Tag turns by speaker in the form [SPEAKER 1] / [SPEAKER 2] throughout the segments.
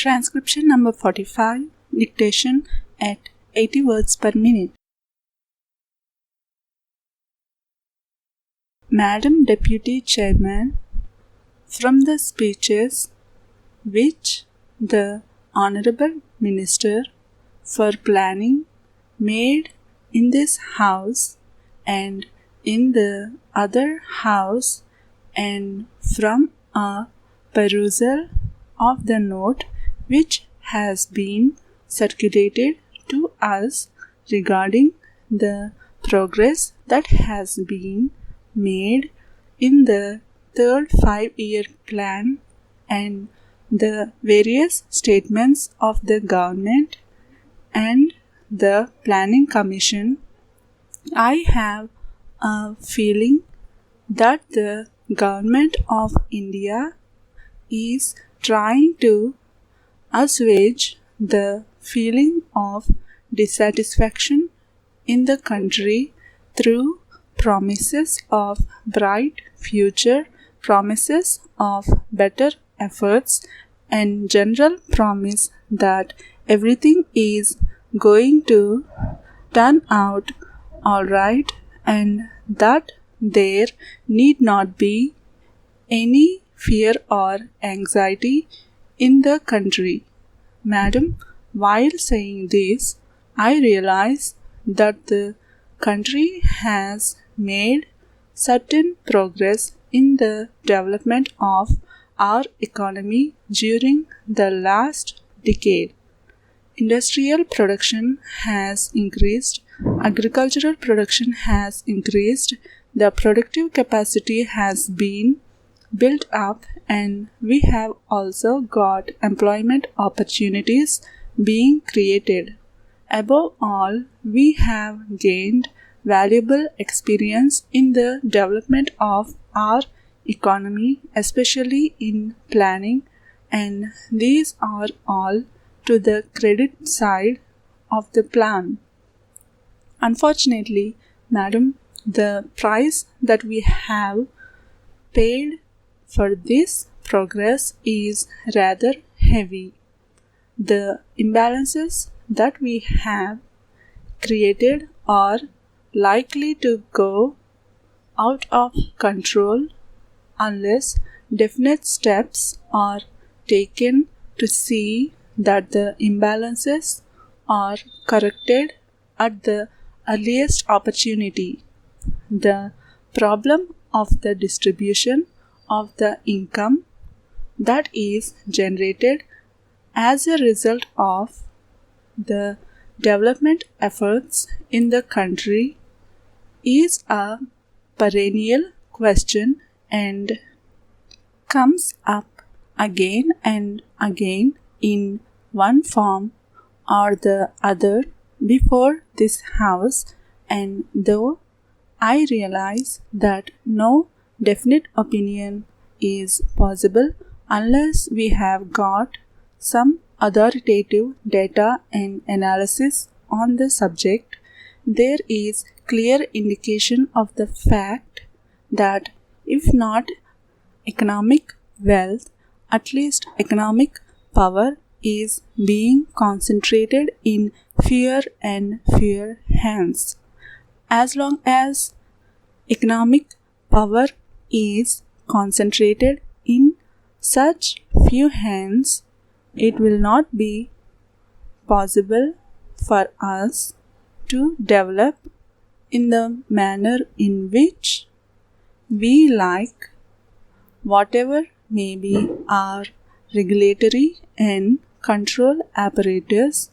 [SPEAKER 1] Transcription number 45. Dictation at 80 words per minute. Madam Deputy Chairman, from the speeches which the Honorable Minister for Planning made in this House and in the other House, and from a perusal of the note which has been circulated to us regarding the progress that has been made in the third 5-year plan and the various statements of the government and the Planning Commission, I have a feeling that the government of India is trying to assuage the feeling of dissatisfaction in the country through promises of bright future, promises of better efforts, and general promise that everything is going to turn out all right and that there need not be any fear or anxiety in the country. Madam, while saying this, I realize that the country has made certain progress in the development of our economy during the last decade. Industrial production has increased, agricultural production has increased, the productive capacity has been built up, and we have also got employment opportunities being created. Above all, we have gained valuable experience in the development of our economy, especially in planning, and these are all to the credit side of the plan. Unfortunately, Madam, the price that we have paid for this progress is rather heavy. The imbalances that we have created are likely to go out of control unless definite steps are taken to see that the imbalances are corrected at the earliest opportunity. The problem of the distribution of the income that is generated as a result of the development efforts in the country is a perennial question and comes up again and again in one form or the other before this House, and though I realize that no definite opinion is possible unless we have got some authoritative data and analysis on the subject, there is clear indication of the fact that if not economic wealth, at least economic power is being concentrated in fewer and fewer hands. As long as economic power is concentrated in such few hands, it will not be possible for us to develop in the manner in which we like, whatever may be our regulatory and control apparatus,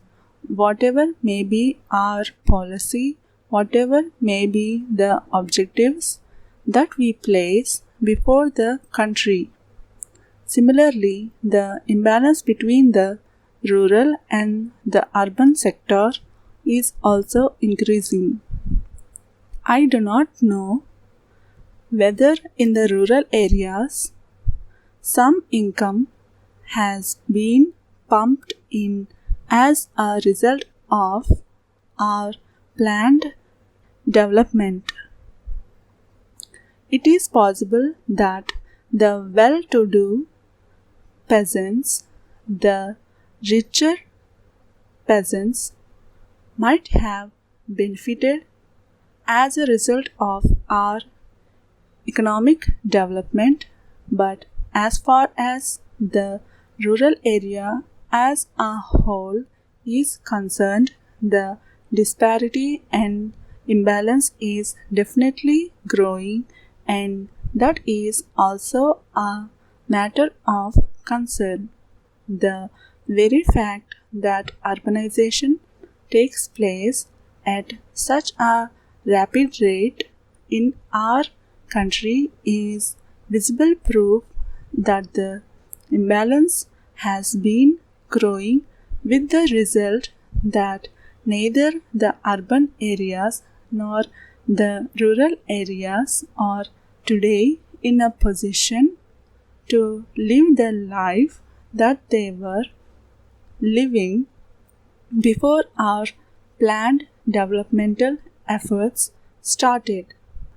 [SPEAKER 1] whatever may be our policy, whatever may be the objectives that we place before the country. Similarly, the imbalance between the rural and the urban sector is also increasing. I do not know whether in the rural areas some income has been pumped in as a result of our planned development. It is possible that the well-to-do peasants, the richer peasants might have benefited as a result of our economic development, but as far as the rural area as a whole is concerned, the disparity and imbalance is definitely growing, and that is also a matter of concern. The very fact that urbanization takes place at such a rapid rate in our country is visible proof that the imbalance has been growing, with the result that neither the urban areas nor the rural areas are today in a position to live the life that they were living before our planned developmental efforts started.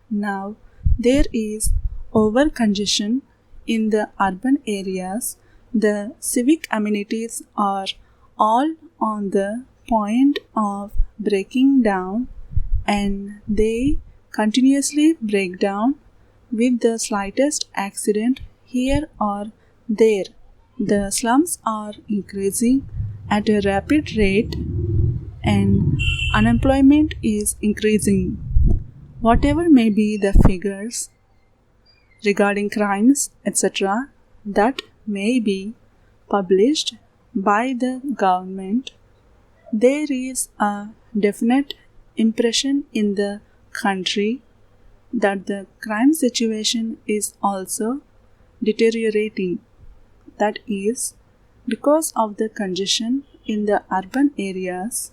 [SPEAKER 1] Now there is overcongestion in the urban areas. The civic amenities are all on the point of breaking down, and they continuously break down with the slightest accident here or there. The slums are increasing at a rapid rate, and unemployment is increasing. Whatever may be the figures regarding crimes, etc., that may be published by the government, there is a definite impression in the country that the crime situation is also deteriorating. That is because of the congestion in the urban areas,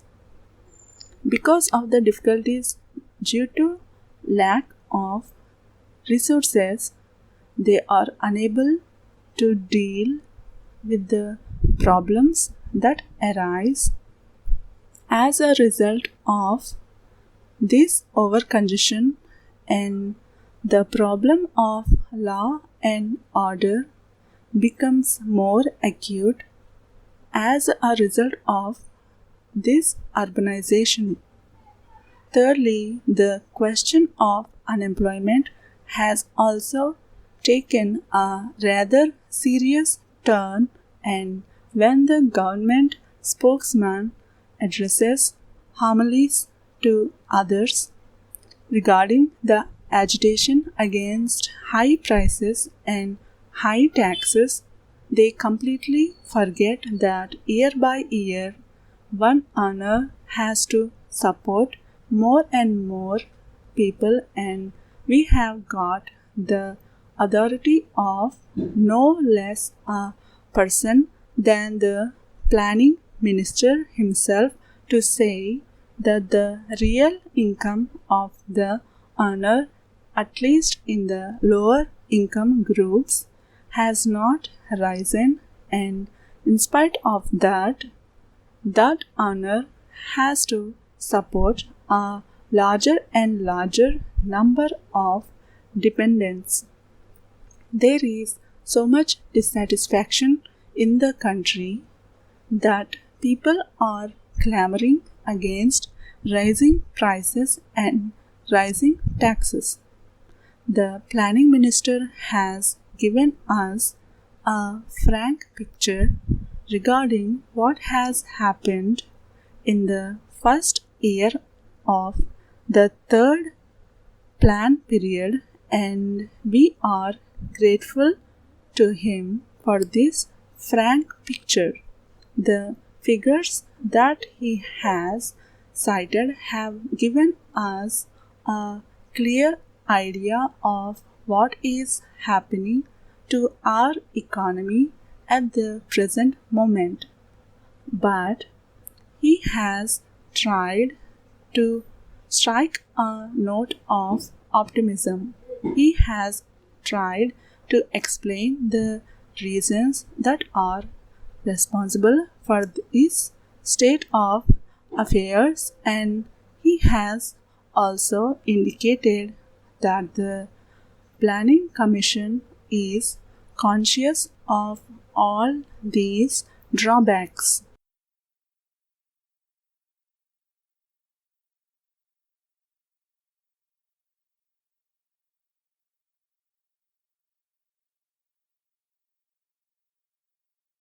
[SPEAKER 1] because of the difficulties due to lack of resources, they are unable to deal with the problems that arise as a result of this overcongestion, and the problem of law and order becomes more acute as a result of this urbanization. Thirdly, the question of unemployment has also taken a rather serious turn, and when the government spokesman addresses homilies to others regarding the agitation against high prices and high taxes, they completely forget that year by year one owner has to support more and more people, and we have got the authority of no less a person than the planning minister himself to say that the real income of the owner, at least in the lower income groups, has not risen, and in spite of that, that owner has to support a larger and larger number of dependents. There is so much dissatisfaction in the country that people are clamoring against rising prices and rising taxes. The planning minister has given us a frank picture regarding what has happened in the first year of the third plan period, and we are grateful to him for this frank picture. The figures that he has cited have given us a clear idea of what is happening to our economy at the present moment. But he has tried to strike a note of optimism. He has tried to explain the reasons that are responsible for this state of affairs, and he has also indicated that the Planning Commission is conscious of all these Drawbacks.